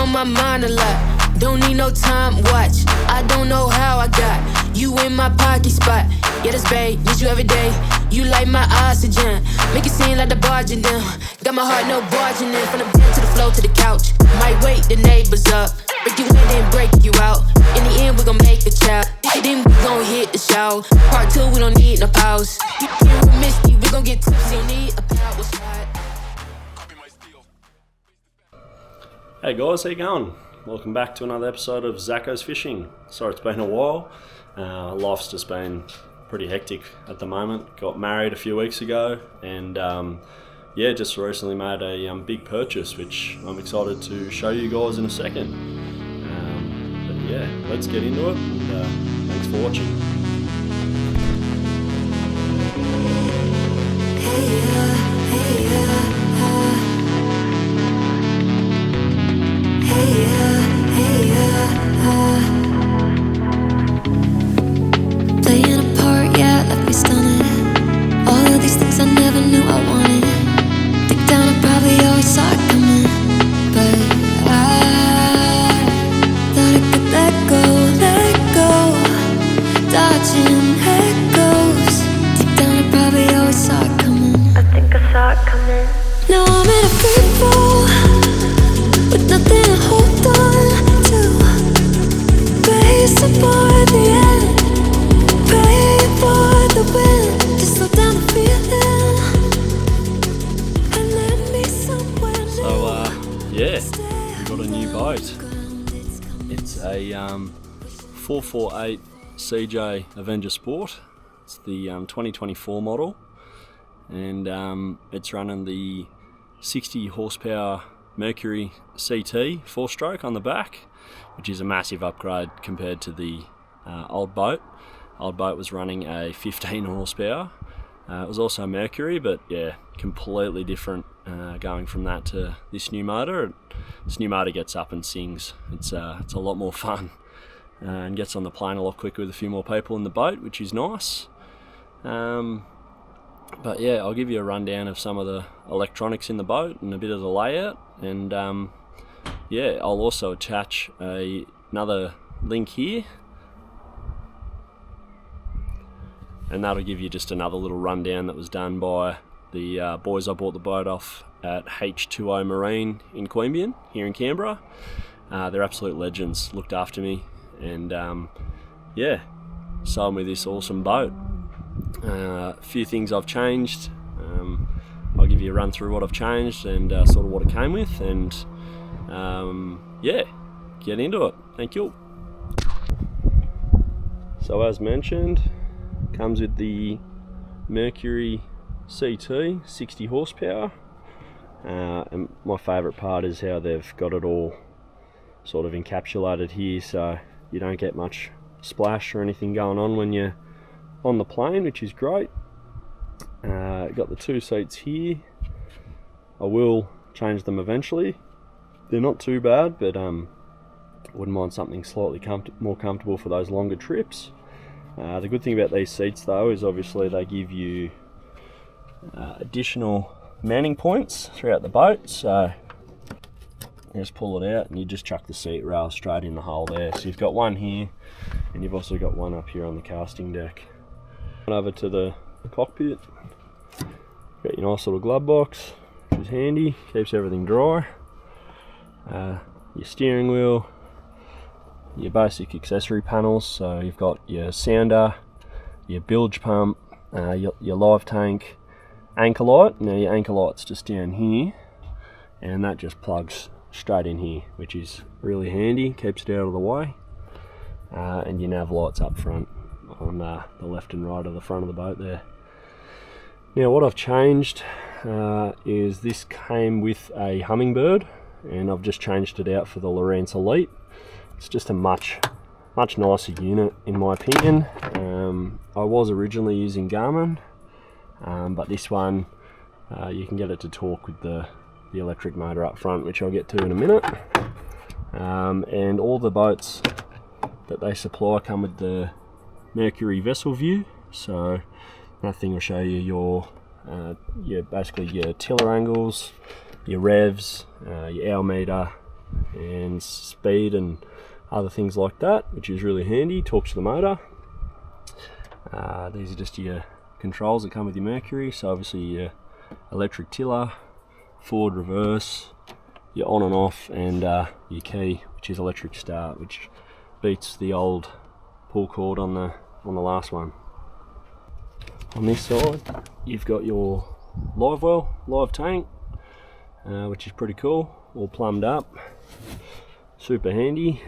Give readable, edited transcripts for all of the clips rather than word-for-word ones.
on my mind a lot. Don't need no time watch. I don't know how I got you in my pocket spot. Yeah, that's babe, need you every day. You like my oxygen, make it seem like the barging down. Got my heart no barging in. From the bed to the floor to the couch. Might wake the neighbors up. Break you in, then break you out. In the end, we gon' make a child. Then we gon' hit the shower. Part 2, we don't need no pause. You with Misty, we gon' get tipsy. Don't need a power slide. Hey guys, how you going? Welcome back to another episode of Zacco's Fishing. Sorry it's been a while. Life's just been pretty hectic at the moment. Got married a few weeks ago and just recently made a big purchase which I'm excited to show you guys in a second. But yeah, let's get into it and thanks for watching. Playing a part, yeah, left me stunning. All of these things I never knew I wanted. Deep down I probably always saw it coming, but I thought I could let go, dodging echoes. Deep down I probably always saw it coming. I think I saw it coming. Now I'm in a free fall, with nothing to hold on to. Racing for the end, praying for the wind to slow down the feeling and let me somewhere new. We got a new boat. It's a 448 CJ Avenger Sport. It's the 2024 model, and it's running the 60 horsepower Mercury CT 4-stroke on the back, which is a massive upgrade compared to the old boat. Old boat was running a 15 horsepower. It was also Mercury, but yeah, completely different going from that to this new motor. This new motor gets up and sings. It's a lot more fun and gets on the plane a lot quicker with a few more people in the boat, which is nice. But yeah, I'll give you a rundown of some of the electronics in the boat and a bit of the layout, and I'll also attach another link here, and that'll give you just another little rundown that was done by the boys I bought the boat off at H2O Marine in Queanbeyan here in Canberra. They're absolute legends, looked after me, and sold me this awesome boat. A few things I've changed. I'll give you a run through what I've changed and sort of what it came with, and get into it. Thank you. So as mentioned, comes with the Mercury CT 60 horsepower, and my favourite part is how they've got it all sort of encapsulated here, so you don't get much splash or anything going on when you're on the plane, which is great. Got the 2 seats here. I will change them eventually. They're not too bad, but wouldn't mind something slightly more comfortable for those longer trips. The good thing about these seats though is obviously they give you additional mounting points throughout the boat, so you just pull it out and you just chuck the seat rail straight in the hole there. So you've got one here and you've also got one up here on the casting deck. Over to the cockpit, got your nice little glove box, which is handy, keeps everything dry. Your steering wheel, your basic accessory panels, so you've got your sounder, your bilge pump, your live tank, anchor light. Now your anchor light's just down here, and that just plugs straight in here, which is really handy, keeps it out of the way. And your nav lights up front on the left and right of the front of the boat there. Now what I've changed is this came with a Humminbird, and I've just changed it out for the Lowrance Elite. It's just a much nicer unit in my opinion. I was originally using Garmin, but this one you can get it to talk with the electric motor up front, which I'll get to in a minute. And all the boats that they supply come with the Mercury vessel view, so that thing will show you your basically your tiller angles, your revs, your hour meter, and speed and other things like that, which is really handy. Talks to the motor. These are just your controls that come with your Mercury. So obviously your electric tiller, forward, reverse, your on and off, and your key, which is electric start, which beats the old pull cord on the last one. On this side, you've got your live well, live tank, which is pretty cool, all plumbed up, super handy.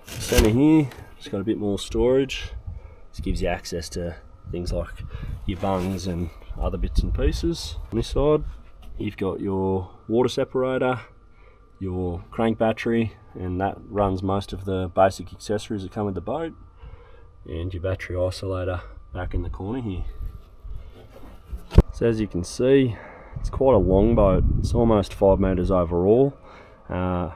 Center here, it's got a bit more storage. This gives you access to things like your bungs and other bits and pieces. On this side, you've got your water separator, your crank battery, and that runs most of the basic accessories that come with the boat, and your battery isolator back in the corner here. So as you can see, it's quite a long boat. It's almost 5 meters overall, and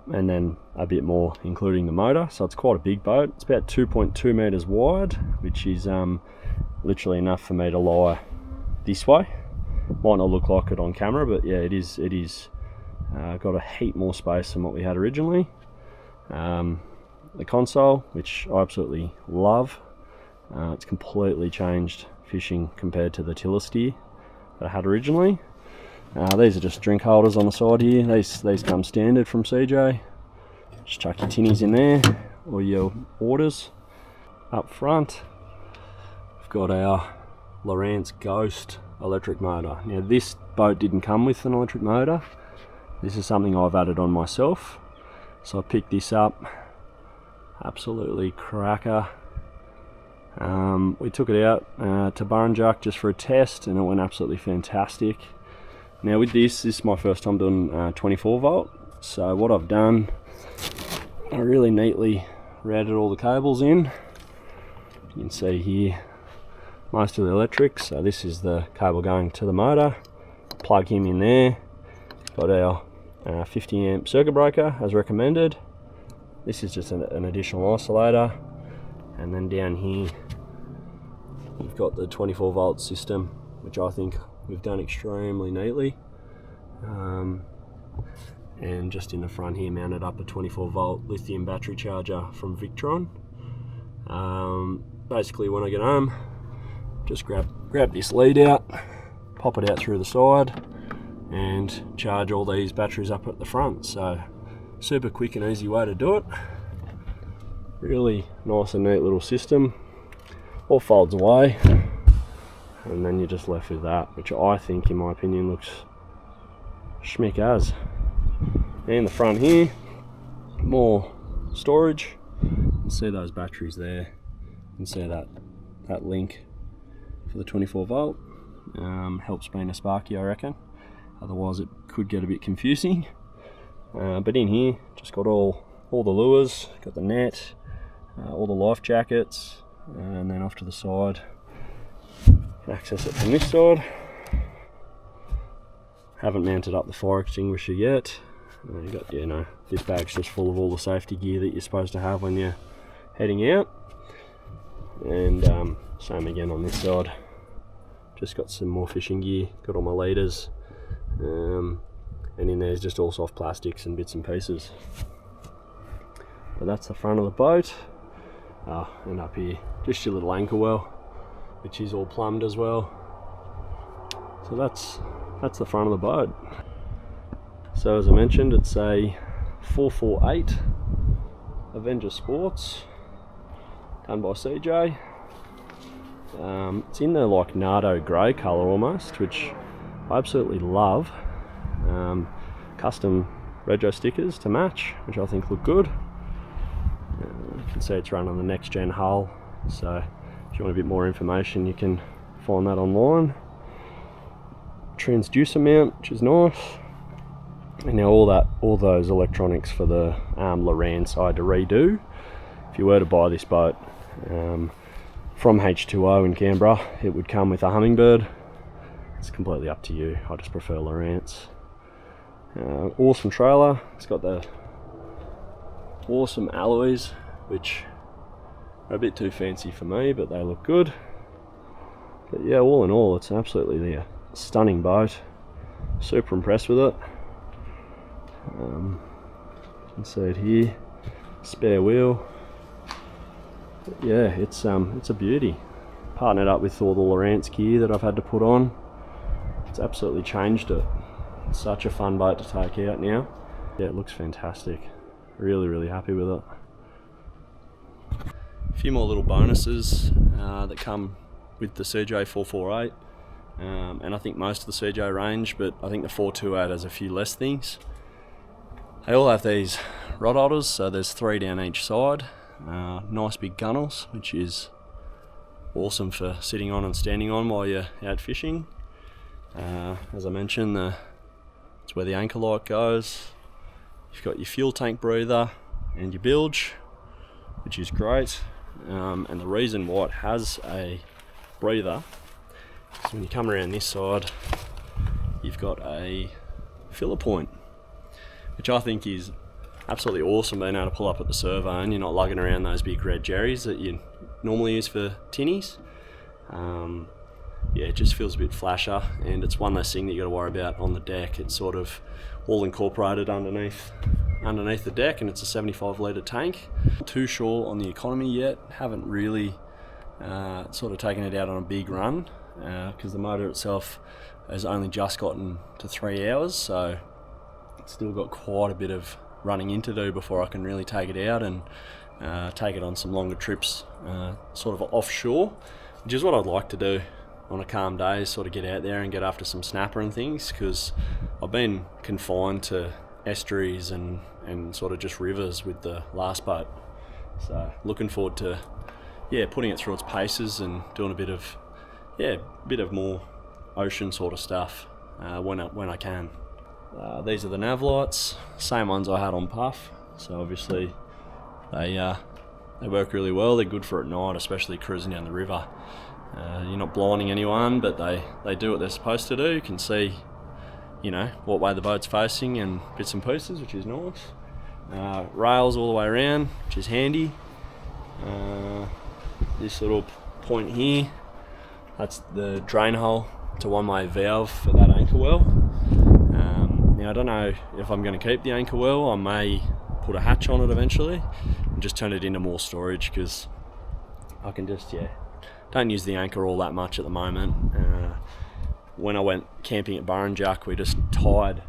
then a bit more including the motor, so it's quite a big boat. It's about 2.2 meters wide, which is literally enough for me to lie this way. Might not look like it on camera, but yeah, it is got a heap more space than what we had originally. The console, which I absolutely love, it's completely changed fishing compared to the tiller steer that I had originally. These are just drink holders on the side here. These come standard from CJ. Just chuck your tinnies in there, or your orders. Up front, we've got our Lowrance Ghost electric motor. Now this boat didn't come with an electric motor. This is something I've added on myself. So I picked this up, absolutely cracker. We took it out to Burrinjuck just for a test, and it went absolutely fantastic. Now with this is my first time doing 24 volt. So what I've done, I really neatly routed all the cables in. You can see here most of the electrics. So this is the cable going to the motor. Plug him in there. Got our 50 amp circuit breaker as recommended. This is just an additional isolator. And then down here we've got the 24 volt system, which I think we've done extremely neatly. And just in the front here, mounted up a 24 volt lithium battery charger from Victron. Basically when I get home, just grab this lead out, pop it out through the side, and charge all these batteries up at the front. So super quick and easy way to do it. Really nice and neat little system. All folds away, and then you're just left with that, which I think, in my opinion, looks schmick as. And the front here, more storage. You can see those batteries there. You can see that link for the 24 volt. Helps being a Sparky, I reckon. Otherwise it could get a bit confusing. But in here, just got all the lures, got the net, all the life jackets, and then off to the side, access it from this side. Haven't mounted up the fire extinguisher yet. You got, this bag's just full of all the safety gear that you're supposed to have when you're heading out. And same again on this side. Just got some more fishing gear, got all my leaders, and in there's just all soft plastics and bits and pieces. But that's the front of the boat. And up here, just your little anchor well, which is all plumbed as well. So that's the front of the boat. So as I mentioned, it's a 448 Avenger Sports, done by CJ. It's in the like Nardo grey colour almost, which I absolutely love. Custom rego stickers to match, which I think look good. You can see it's run on the next gen hull, so if you want a bit more information you can find that online. Transducer mount, which is nice. And now all those electronics for the Lowrance I had to redo. If you were to buy this boat from H2O in Canberra, it would come with a Hummingbird. It's completely up to you. I just prefer Lowrance. Awesome trailer. It's got the awesome alloys, which are a bit too fancy for me, but they look good. But yeah, all in all, it's absolutely a stunning boat. Super impressed with it. You can see it here, spare wheel. But yeah, it's a beauty. Partnered up with all the Lowrance gear that I've had to put on. It's absolutely changed it. It's such a fun boat to take out now. Yeah, it looks fantastic. Really happy with it. A few more little bonuses that come with the CJ 448, and I think most of the CJ range, but I think the 428 has a few less things. They all have these rod holders, so there's 3 down each side. Nice big gunnels, which is awesome for sitting on and standing on while you're out fishing. As I mentioned, it's where the anchor light goes. You've got your fuel tank breather and your bilge, which is great. And the reason why it has a breather is when you come around this side, you've got a filler point, which I think is absolutely awesome, being able to pull up at the servo and you're not lugging around those big red jerrys that you normally use for tinnies. Yeah, it just feels a bit flasher, and it's one less thing that you got to worry about on the deck. It's sort of all incorporated underneath the deck, and it's a 75 litre tank. Not too sure on the economy yet. Haven't really sort of taken it out on a big run because the motor itself has only just gotten to 3 hours, so it's still got quite a bit of running in to do before I can really take it out and take it on some longer trips sort of offshore, which is what I'd like to do on a calm day, sort of get out there and get after some snapper and things, because I've been confined to estuaries and sort of just rivers with the last boat. So looking forward to putting it through its paces and doing a bit of more ocean sort of stuff when I can. These are the nav lights, same ones I had on Puff, so obviously they work really well. They're good for at night, especially cruising down the river. You're not blinding anyone, but they do what they're supposed to do. You can see, what way the boat's facing and bits and pieces, which is nice. Rails all the way around, which is handy. This little point here, that's the drain hole to one-way valve for that anchor well. Now I don't know if I'm going to keep the anchor well. I may put a hatch on it eventually and just turn it into more storage, because I can just don't use the anchor all that much at the moment. When I went camping at Burrinjuck, we just tied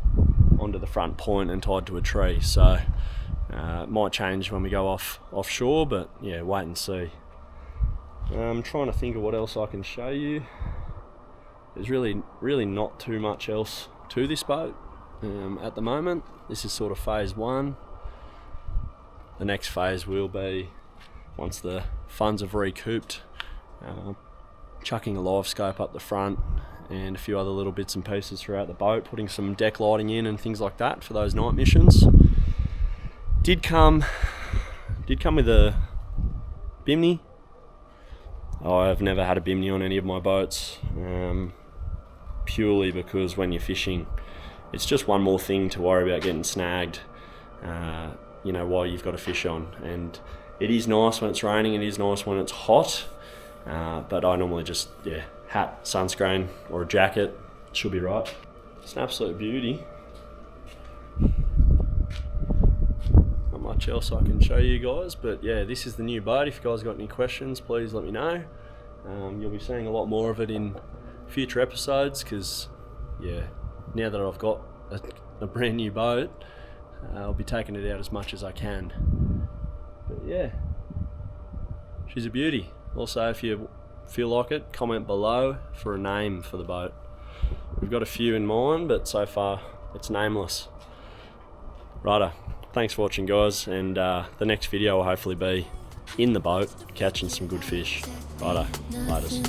onto the front point and tied to a tree, so it might change when we go offshore, but yeah, wait and see. I'm trying to think of what else I can show you. There's really not too much else to this boat at the moment. This is sort of phase 1. The next phase will be, once the funds have recouped, chucking a live scope up the front and a few other little bits and pieces throughout the boat, putting some deck lighting in and things like that for those night missions. Did come with a bimini. I've never had a bimini on any of my boats, purely because when you're fishing, it's just one more thing to worry about getting snagged while you've got a fish on. And it is nice when it's raining, it is nice when it's hot, but I normally just hat, sunscreen or a jacket should be right. It's an absolute beauty. Not much else I can show you guys, but this is the new boat. If you guys got any questions, please let me know. You'll be seeing a lot more of it in future episodes, because now that I've got a brand new boat, I'll be taking it out as much as I can. But she's a beauty. Also, if you feel like it, comment below for a name for the boat. We've got a few in mind, but so far it's nameless. Righto, thanks for watching, guys, and the next video will hopefully be in the boat catching some good fish. Righto, laters.